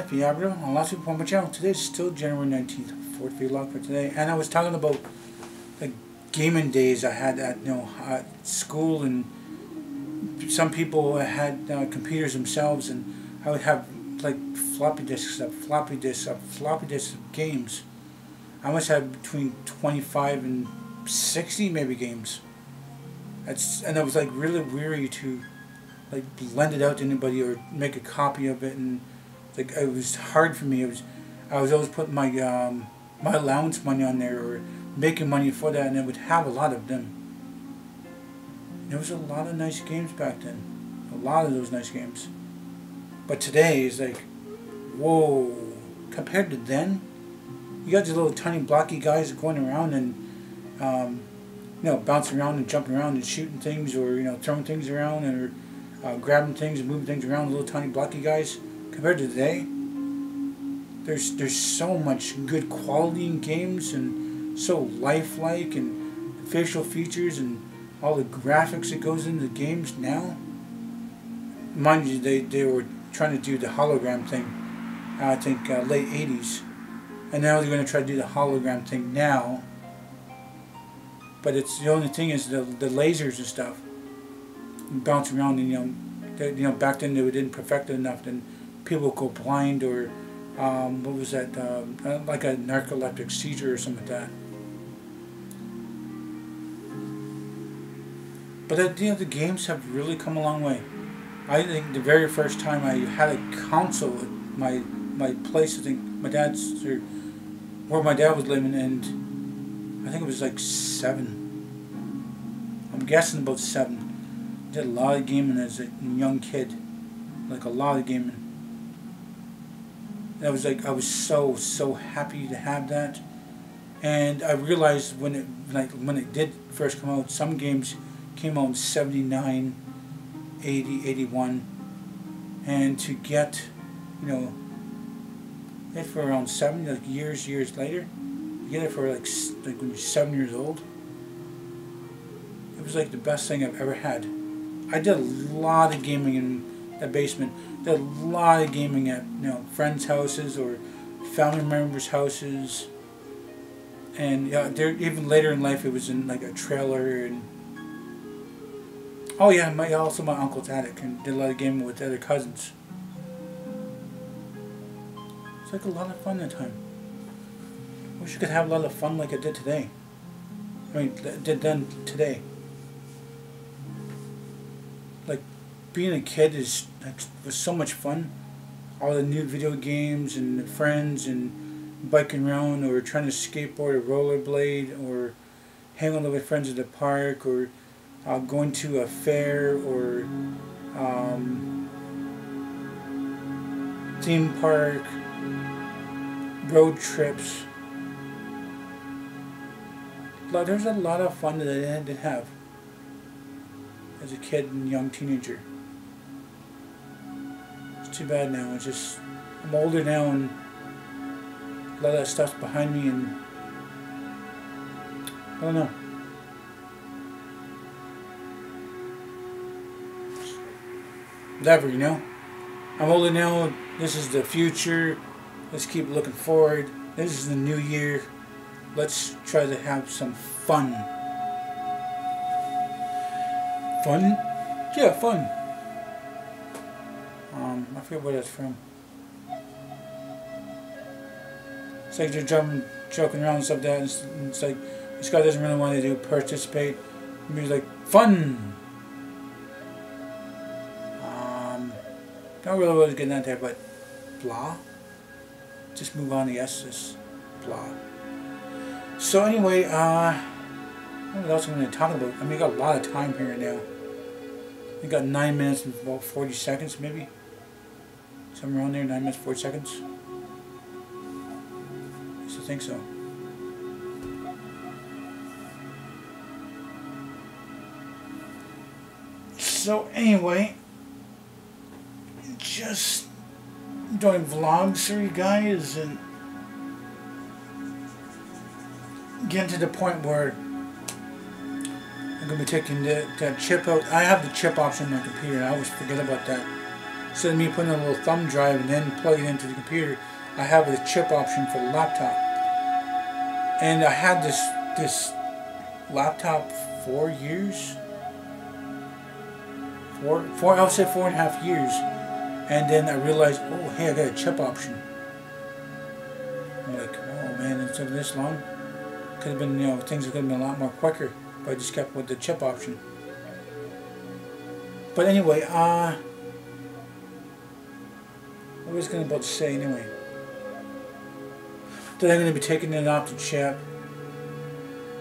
guys, be Aboriginal on LostPhoenixWolf on my channel. Today is still January 19th, 4th vlog for today, and I was talking about the gaming days I had at at school, and some people had computers themselves, and I would have like floppy disks of games. I must have between 25 and 60 maybe games. And I was like really weary to like lend it out to anybody or make a copy of it, and like it was hard for me. I was always putting my my allowance money on there or making money for that, and I would have a lot of them. There was a lot of nice games back then, a lot of those nice games. But today is like, whoa, compared to then. You got these little tiny blocky guys going around and bouncing around and jumping around and shooting things, or throwing things around, or grabbing things and moving things around. Little tiny blocky guys. Compared to today, there's so much good quality in games, and so lifelike, and facial features, and all the graphics that goes into the games now. Mind you, they were trying to do the hologram thing, I think late 80s, and now they're going to try to do the hologram thing now. But it's the only thing is the lasers and stuff bounce around, and back then they didn't perfect it enough, then people would go blind, or what was that, like a narcoleptic seizure or something like that. But the games have really come a long way. I think the very first time I had a console at my place, I think my dad's, or where my dad was living, and I think it was like 7. I'm guessing about 7. I did a lot of gaming as a young kid, like a lot of gaming. And I was so happy to have that. And I realized when it did first come out, some games came out in 79, 80, 81, and to get it for around 7 years later, you get it for like when you're 7 years old. It was like the best thing I've ever had. I did a lot of gaming in the basement. Did a lot of gaming at friends' houses or family members' houses, and even later in life it was in like a trailer. And oh yeah, also my uncle's attic, and did a lot of gaming with other cousins. It's like a lot of fun that time. I wish I could have a lot of fun like I did today. I mean, did then today. Like, being a kid was so much fun. All the new video games and friends, and biking around, or trying to skateboard or rollerblade, or hang out with friends at the park, or going to a fair, or theme park, road trips. There's a lot of fun that I had to have as a kid and young teenager. It's too bad now. It's just, I'm older now, and a lot of that stuff's behind me, and I don't know. Whatever, I'm older now. This is the future. Let's keep looking forward. This is the new year. Let's try to have some fun. Fun? Yeah, fun. I forget where that's from. It's like they're joking around and stuff like that, and it's like this guy doesn't really want to participate. And he's like, fun. Not really what I was getting at there, but blah. Just move on to yes, just blah. So anyway, what else I'm going to talk about? I mean, we got a lot of time here now. We got 9 minutes and about 40 seconds, maybe. Somewhere around there, 9 minutes, 40 seconds. I used to think so. So anyway, just doing vlogs for you guys, and getting to the point where I'm going to be taking that chip out. I have the chip option on my computer, and I always forget about that. instead of me putting a little thumb drive and then plugging it into the computer, I have the chip option for the laptop. And I had this laptop 4 years. I'll say 4.5 years. And then I realized, oh hey, I got a chip option. I'm like, oh man, it took this long. Could have been, things could have been a lot more quicker if I just kept with the chip option. But anyway, what was I about to say anyway? Then I'm going to be taking it off the chip,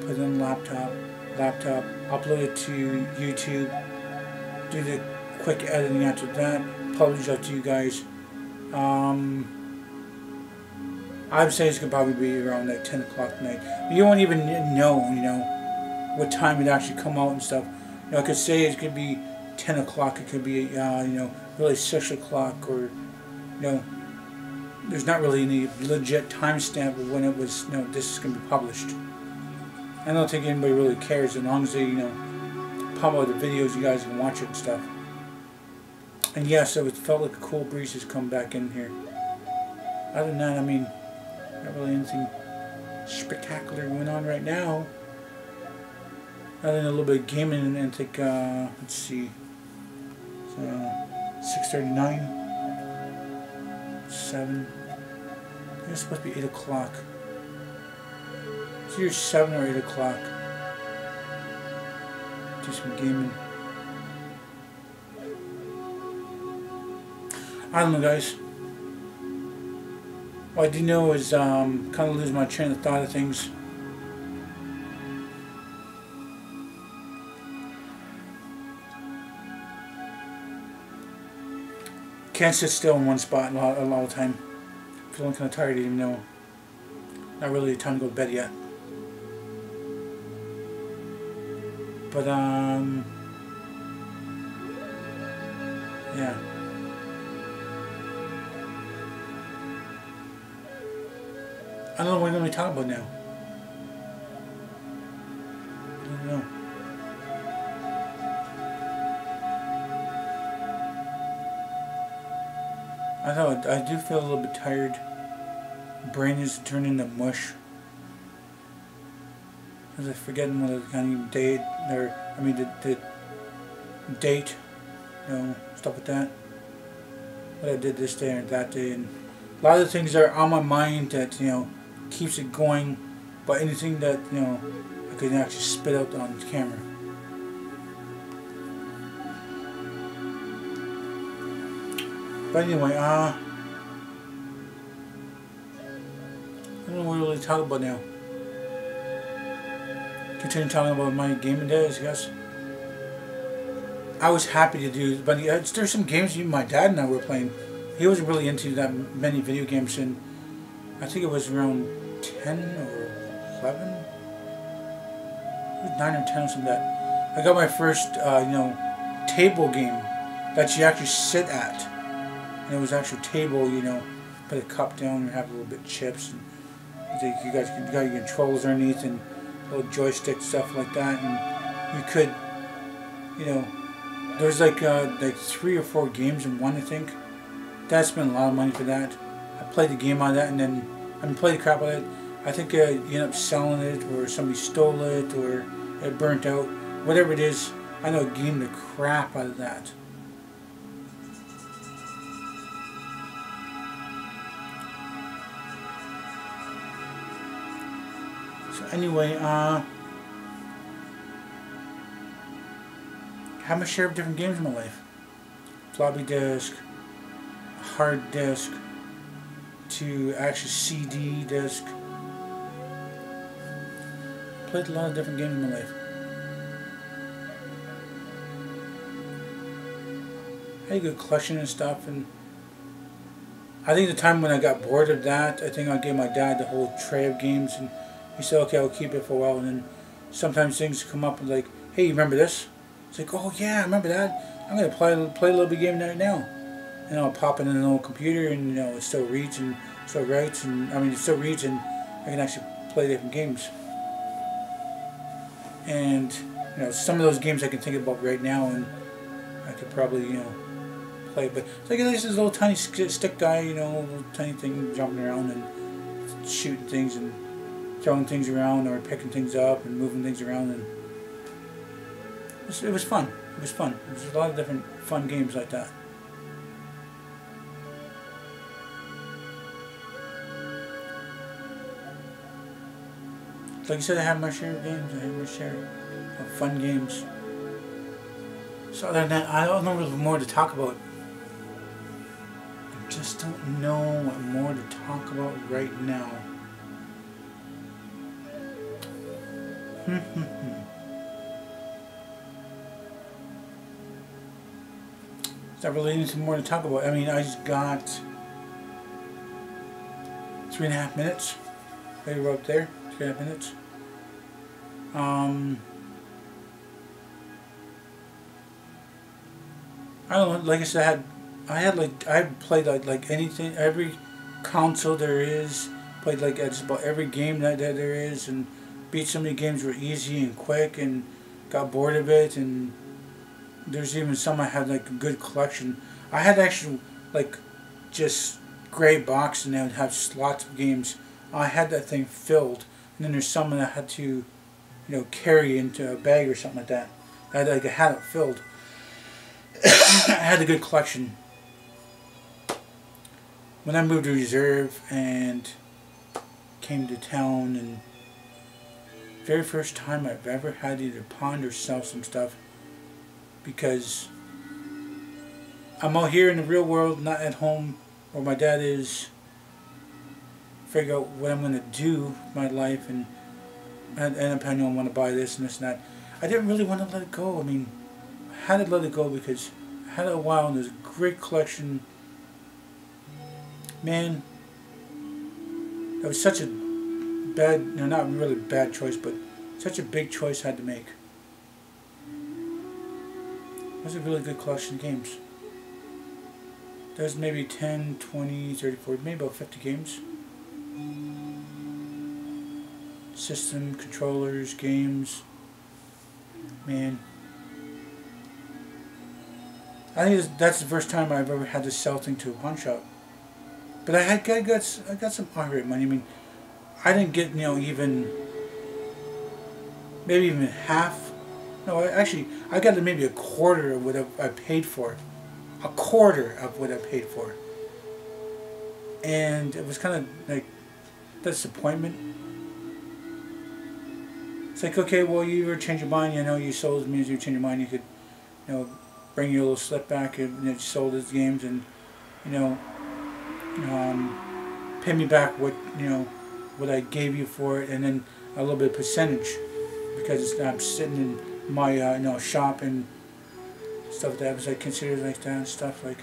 put it on the laptop, upload it to YouTube, do the quick editing after that, publish out to you guys. I would say it's going to probably be around like 10 o'clock tonight. You won't even know, what time it actually come out and stuff. I could say it could be 10 o'clock, it could be, really 6 o'clock, or, there's not really any legit timestamp of when it was, this is going to be published. I don't think anybody really cares as long as they, publish the videos, you guys can watch it and stuff. And yes, it felt like a cool breeze has come back in here. Other than that, I mean, not really anything spectacular going on right now. Other than a little bit of gaming, and I think, let's see, so 6:39, 7, I think it's supposed to be 8 o'clock. It's either 7 or 8 o'clock. Do some gaming. I don't know, guys. What I do know is kind of lose my train of thought of things. Can't sit still in one spot a lot of the time. Feeling kind of tired, even though not really the time to go to bed yet. But yeah. I don't know what we're going to be talking about now. I don't know. I do feel a little bit tired. Brain is turning to mush. Because I'm forgetting what the kind of date, or I mean the date, stuff like that. What I did this day or that day, and a lot of the things are on my mind that keeps it going, but anything that I could actually spit out on camera. But anyway, I don't know what to really talk about now. Continue talking about my gaming days, I guess. I was happy to do, but there's some games even my dad and I were playing. He wasn't really into that many video games, and I think it was around 10 or 11. It was 9 or 10 or something like that. I got my first, table game that you actually sit at. And it was actual table, put a cup down and have a little bit of chips. And you got your controls underneath and little joystick stuff like that. And you could, there's like 3 or 4 games in one, I think. Dad spent a lot of money for that. I played the game on that, and then played the crap out of it. I think you end up selling it, or somebody stole it, or it burnt out. Whatever it is, I know it gamed the crap out of that. So anyway, have my share of different games in my life. Floppy disk, hard disk, to actually CD disc. Played a lot of different games in my life. I had a good collection and stuff, and I think the time when I got bored of that, I think I gave my dad the whole tray of games, and he said, okay, I'll keep it for a while. And then sometimes things come up and like, hey, you remember this? It's like, oh yeah, I remember that. I'm gonna play a little bit of game right now. And I'll pop it in an old computer, and it still reads and still writes, and it still reads, and I can actually play different games. And some of those games I can think about right now, and I could probably play. But it's like this little tiny stick guy, you know, little tiny thing jumping around and shooting things and throwing things around or picking things up and moving things around, and it was fun. It was fun. There's a lot of different fun games like that. Like I said, I have my share of games. I have my share of fun games. So other than that, I don't know really more to talk about. I just don't know what more to talk about right now. There's not really anything more to talk about. I mean, I just got 3.5 minutes. They were up there, 3.5 minutes. I don't know. Like I said, I played like anything, every console there is. Played like just about every game that there is, and beat so many games were easy and quick, and got bored of it. And there's even some I had like a good collection. I had actually like just gray box, and they would have lots of games. I had that thing filled, and then there's some that I had to, you know, carry into a bag or something like that. I had it filled. I had a good collection. When I moved to reserve and came to town, and very first time I've ever had to either pawn or sell some stuff, because I'm out here in the real world, not at home where my dad is, figure out what I'm going to do with my life, and depending on want to buy this and this and that. I didn't really want to let it go. I mean, I had to let it go because I had it a while, and there's a great collection. Man, that was such a bad, no, not really bad choice, but such a big choice I had to make. It was a really good collection of games. There's maybe 10, 20, 30, 40, maybe about 50 games. System, controllers, games. Man. I think that's the first time I've ever had to sell thing to a pawn shop. But I got some alright money. I mean, I didn't get, you know, even maybe even half. No, actually, I got maybe a quarter of what I paid for it. A quarter of what I paid for it. And it was kind of like disappointment. It's like, okay, well, you ever change your mind, you know, you sold it, means you change your mind, you could, you know, bring your little slip back and you sold his games, and, you know, pay me back what, you know, what I gave you for it, and then a little bit of percentage, because I'm sitting in my, you know, shop and stuff that was like considered like that and stuff. Like,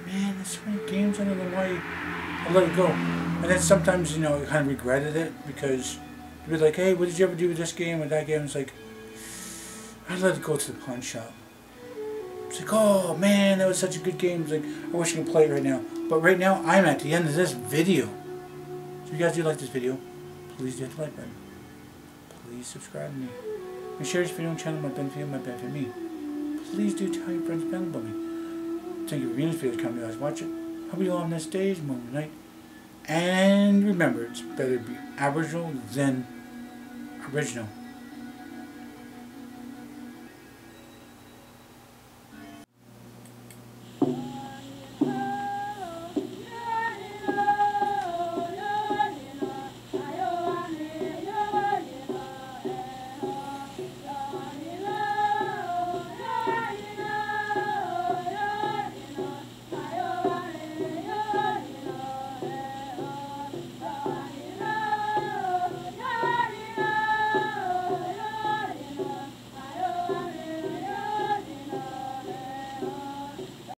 man, there's so many games, I don't know why I let it go. And then sometimes, you know, I kind of regretted it, because you'd be like, hey, what did you ever do with this game or that game? It's like, I let it go to the pawn shop. It's like, oh man, that was such a good game. It's like, I wish I could play it right now. But right now, I'm at the end of this video. So if you guys do like this video, please hit the like button. Please subscribe to me. And share this video and channel my benefit, my benefit me. Please do tell your friends about me. Thank you for viewing this video. Come to guys watch it. Hope you all have a nice day, moment, night. And remember, it's better to be Aboriginal than original.